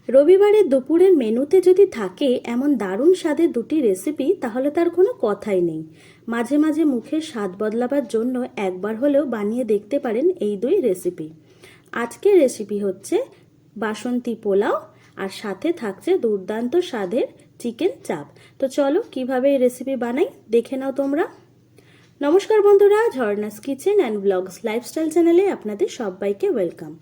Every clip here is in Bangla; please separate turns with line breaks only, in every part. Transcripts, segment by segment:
রবিবারের দুপুরের মেনুতে যদি থাকে এমন দারুণ স্বাদের দুটি রেসিপি, তাহলে তার কোনো কথাই নেই। মাঝে মাঝে মুখের স্বাদ বদলাবার জন্য একবার হলেও বানিয়ে দেখতে পারেন এই দুই রেসিপি। আজকের রেসিপি হচ্ছে বাসন্তী পোলাও, আর সাথে থাকছে দুর্দান্ত স্বাদের চিকেন চাপ। তো চলো কিভাবে এই রেসিপি বানাই দেখে নাও তোমরা। নমস্কার বন্ধুরা, ঝর্ণাস কিচেন অ্যান্ড ব্লগস লাইফস্টাইল চ্যানেলে আপনাদের সবাইকে ওয়েলকাম।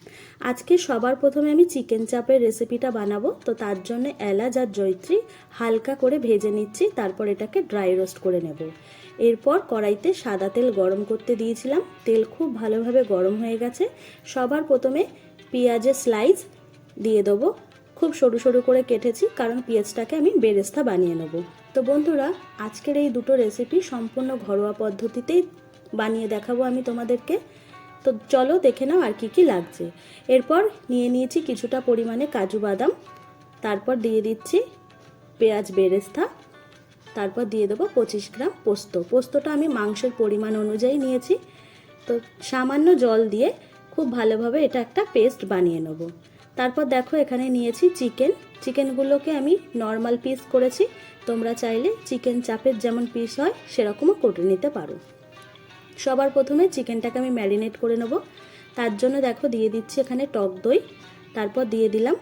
আজকে সবার প্রথমে আমি চিকেন চাপের রেসিপিটা বানাবো। তো তার জন্য এলাচ আর জয়িত্রী হালকা করে ভেজে নিচ্ছি, তারপর এটাকে ড্রাই রোস্ট করে নেব। এরপর কড়াইতে সাদা তেল গরম করতে দিয়েছিলাম, তেল খুব ভালোভাবে গরম হয়ে গেছে। সবার প্রথমে পেঁয়াজের স্লাইস দিয়ে দেবো, খুব সরু সরু করে কেটেছি, কারণ পেঁয়াজটাকে আমি বেরেস্তা বানিয়ে নেব। তো বন্ধুরা, আজকের এই দুটো রেসিপি সম্পূর্ণ ঘরোয়া পদ্ধতিতেই বানিয়ে দেখাবো আমি তোমাদেরকে। তো চলো দেখে নাও আর কি কি লাগছে। এরপর নিয়ে নিয়েছি কিছুটা পরিমাণে কাজু বাদাম, তারপর দিয়ে দিচ্ছি পেঁয়াজ বেরেস্তা, তারপর দিয়ে দেবো 25 গ্রাম পোস্ত। পোস্তটা আমি মাংসের পরিমাণ অনুযায়ী নিয়েছি। তো সামান্য জল দিয়ে খুব ভালোভাবে এটা একটা পেস্ট বানিয়ে নেব। তারপর দেখো এখানে নিয়েছি চিকেনগুলোকে আমি নর্মাল পিস করেছি। তোমরা চাইলে চিকেন চাপের যেমন পিস হয় সেরকমও করে নিতে পারো। সবার প্রথমে চিকেনটাকে আমি ম্যারিনেট করে নেব। তার জন্য দেখো দিয়ে দিচ্ছি এখানে টক দই, তারপর দিয়ে দিলাম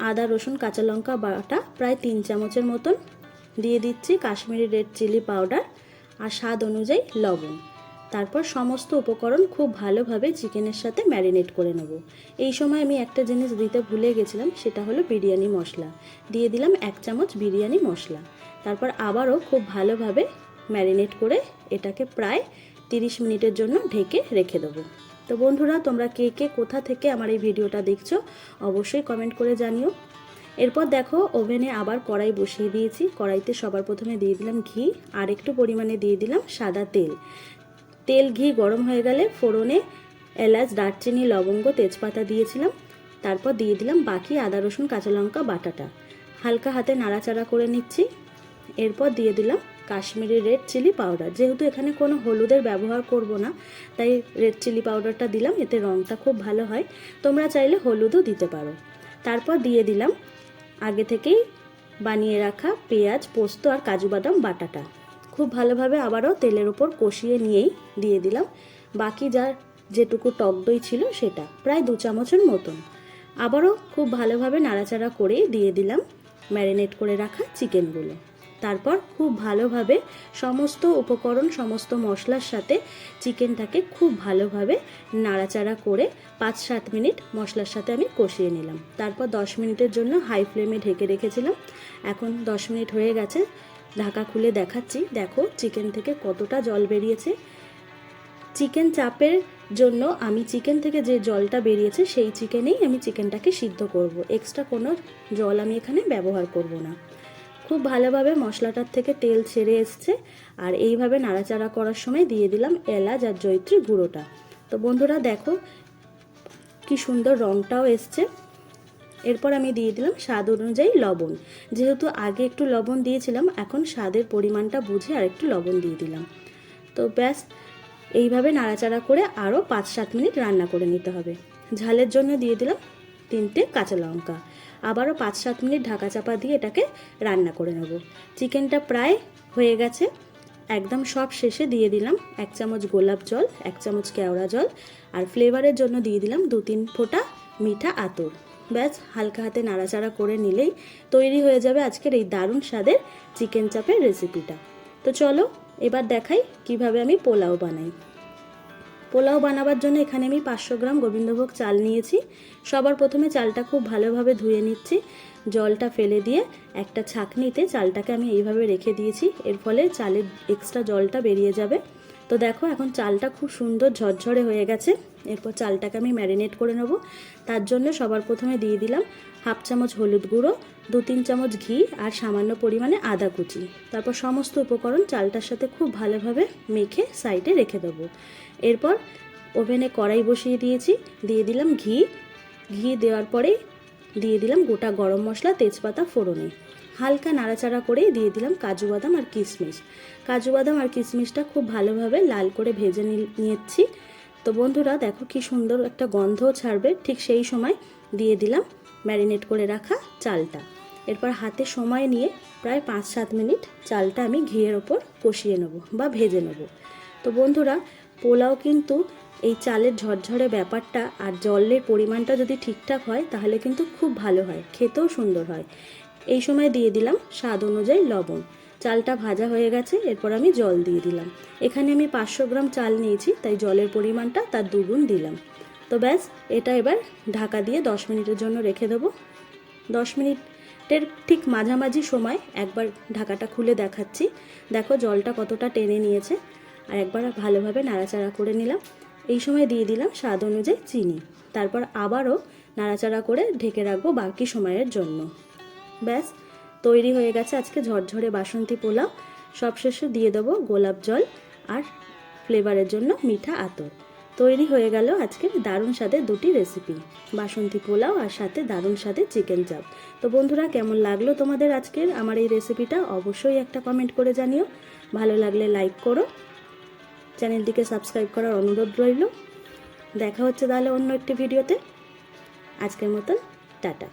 আদা রসুন কাঁচা লঙ্কা বাটা প্রায় 3 চামচের মতন, দিয়ে দিচ্ছি কাশ্মীরি রেড চিলি পাউডার আর স্বাদ অনুযায়ী লবণ। তারপর সমস্ত উপকরণ খুব ভালোভাবে চিকেনের সাথে ম্যারিনেট করে নেব। এই সময় আমি একটা জিনিস দিতে ভুলে গেছিলাম, সেটা হলো বিরিয়ানি মশলা। দিয়ে দিলাম 1 চামচ বিরিয়ানি মশলা। তারপর আবারও খুব ভালোভাবে ম্যারিনেট করে এটাকে প্রায় 30 মিনিটের জন্য ঢেকে রেখে দেবো। তো বন্ধুরা, তোমরা কে কে কোথা থেকে আমার এই ভিডিওটা দেখছো অবশ্যই কমেন্ট করে জানিও। এরপর দেখো ওভেনে আবার কড়াই বসিয়ে দিয়েছি। কড়াইতে সবার প্রথমে দিয়ে দিলাম ঘি, আর একটু পরিমাণে দিয়ে দিলাম সাদা তেল। ঘি গরম হয়ে গেলে ফোড়নে এলাচ দারচিনি লবঙ্গ তেজপাতা দিয়েছিলাম। তারপর দিয়ে দিলাম বাকি আদা রসুন কাঁচা লঙ্কা বাটাটা, হালকা হাতে নাড়াচাড়া করে নিচ্ছি। এরপর দিয়ে দিলাম কাশ্মীরি রেড চিলি পাউডার। যেহেতু এখানে কোনো হলুদের ব্যবহার করব না, তাই রেড চিলি পাউডারটা দিলাম, এতে রঙটা খুব ভালো হয়। তোমরা চাইলে হলুদও দিতে পারো। তারপর দিয়ে দিলাম আগে থেকেই বানিয়ে রাখা পেঁয়াজ পোস্ত আর কাজু বাদাম বাটাটা। খুব ভালোভাবে আবারও তেলের উপর কষিয়ে নিয়েই দিয়ে দিলাম বাকি যেটুকু টক দই ছিল সেটা, প্রায় 2 চামচের মতন। আবারও খুব ভালোভাবে নাড়াচাড়া করে দিয়ে দিলাম ম্যারিনেট করে রাখা চিকেনগুলো। তারপর খুব ভালোভাবে সমস্ত উপকরণ সমস্ত মশলার সাথে চিকেনটাকে খুব ভালোভাবে নাড়াচাড়া করে 5-7 মিনিট মশলার সাথে আমি কষিয়ে নিলাম। তারপর 10 মিনিটের জন্য হাই ফ্লেমে ঢেকে রেখেছিলাম। এখন 10 মিনিট হয়ে গেছে, ঢাকা খুলে দেখাচ্ছি। দেখো চিকেন থেকে কতটা জল বেরিয়েছে। চিকেন চাপের জন্য আমি চিকেন থেকে যে জলটা বেরিয়েছে সেই চিকেনেই আমি চিকেনটাকে সিদ্ধ করব। এক্সট্রা কোনো জল আমি এখানে ব্যবহার করব না। খুব ভালোভাবে মশলাটার থেকে তেল ছেড়ে এসছে, আর এইভাবে নাড়াচাড়া করার সময় দিয়ে দিলাম এলাচ আর জয়িত্রী গুঁড়োটা। তো বন্ধুরা দেখো কি সুন্দর রঙটাও এসছে। এরপর আমি দিয়ে দিলাম স্বাদ অনুযায়ী লবণ। যেহেতু আগে একটু লবণ দিয়েছিলাম, এখন স্বাদের পরিমাণটা বুঝে আর একটু লবণ দিয়ে দিলাম। তো ব্যাস, এইভাবে নাড়াচাড়া করে আরও 5-7 মিনিট রান্না করে নিতে হবে। ঝালের জন্য দিয়ে দিলাম 3টে কাঁচা লঙ্কা। আবারও 5-7 মিনিট ঢাকা চাপা দিয়ে এটাকে রান্না করে নেব। চিকেনটা প্রায় হয়ে গেছে। একদম সব শেষে দিয়ে দিলাম 1 চামচ গোলাপ জল, 1 চামচ কেওড়া জল, আর ফ্লেভারের জন্য দিয়ে দিলাম 2-3 ফোঁটা মিঠা আতর। ব্যাস, হালকা হাতে নাড়াচাড়া করে নিলেই তৈরি হয়ে যাবে আজকের এই দারুণ স্বাদের চিকেন চাপের রেসিপিটা। তো চলো এবার দেখাই কিভাবে আমি পোলাও বানাই। পোলাও বানাবার জন্য এখানে আমি 500 গ্রাম গোবিন্দভোগ চাল নিয়েছি। সবার প্রথমে চালটা খুব ভালোভাবে ধুয়ে নিচ্ছি। জলটা ফেলে দিয়ে একটা ছাঁকনিতে চালটাকে আমি এইভাবে রেখে দিয়েছি, এর ফলে চালের এক্সট্রা জলটা বেরিয়ে যাবে। তো দেখো এখন চালটা খুব সুন্দর ঝরঝরে হয়ে গেছে। এরপর চালটাকে আমি ম্যারিনেট করে নেব। তার জন্য সবার প্রথমে দিয়ে দিলাম 1/2 চামচ হলুদ গুঁড়ো, 2-3 চামচ ঘি আর সামান্য পরিমাণে আদা কুচি। তারপর সমস্ত উপকরণ চালটার সাথে খুব ভালোভাবে মেখে সাইডে রেখে দেবো। এরপর ওভেনে কড়াই বসিয়ে দিয়েছি, দিয়ে দিলাম ঘি দেওয়ার পরে দিয়ে দিলাম গোটা গরম মশলা তেজপাতা ফোড়নে। হালকা নাড়াচাড়া করে দিয়ে দিলাম কাজু বাদাম আর কিশমিশ। কাজু বাদাম আর কিশমিশটা খুব ভালোভাবে লাল করে ভেজে নিয়েছি। তো বন্ধুরা দেখো কি সুন্দর একটা গন্ধও ছাড়বে। ঠিক সেই সময় দিয়ে দিলাম ম্যারিনেট করে রাখা চালটা। এরপর হাতে সময় নিয়ে প্রায় 5-7 মিনিট চালটা আমি ঘিয়ের ওপর কষিয়ে নেব বা ভেজে নেব। তো বন্ধুরা, পোলাও কিন্তু এই চালের ঝরঝরে ব্যাপারটা আর জলের পরিমাণটা যদি ঠিকঠাক হয় তাহলে কিন্তু খুব ভালো হয়, খেতেও সুন্দর হয়। এই সময় দিয়ে দিলাম স্বাদ অনুযায়ী লবণ। চালটা ভাজা হয়ে গেছে, এরপর আমি জল দিয়ে দিলাম। এখানে আমি 500 গ্রাম চাল নিয়েছি, তাই জলের পরিমাণটা তার দ্বিগুণ দিলাম। তো ব্যাস, এটা এবার ঢাকা দিয়ে 10 মিনিটের জন্য রেখে দেবো। 10 মিনিটের ঠিক মাঝামাঝি সময় একবার ঢাকাটা খুলে দেখাচ্ছি। দেখো জলটা কতটা টেনে নিয়েছে। আর একবার ভালোভাবে নাড়াচাড়া করে নিলাম। এই সময় দিয়ে দিলাম স্বাদ অনুযায়ী চিনি। তারপর আবারও নাড়াচাড়া করে ঢেকে রাখবো বাকি সময়ের জন্য। ব্যাস, তৈরি হয়ে গেছে আজকে ঝরঝরে বাসন্তী পোলাও। সবশেষে দিয়ে দেবো গোলাপ জল আর ফ্লেভারের জন্য মিঠা আতর। তৈরি হয়ে গেল আজকের দারুণ স্বাদের দুটি রেসিপি, বাসন্তী পোলাও আর সাথে দারুণ স্বাদের চিকেন চাপ। তো বন্ধুরা, কেমন লাগলো তোমাদের আজকের আমার এই রেসিপিটা অবশ্যই একটা কমেন্ট করে জানিও। ভালো লাগলে লাইক করো, চ্যানেলটিকে সাবস্ক্রাইব করার অনুরোধ রইল। দেখা হচ্ছে তাহলে অন্য একটি ভিডিওতে। আজকের মতন টাটা।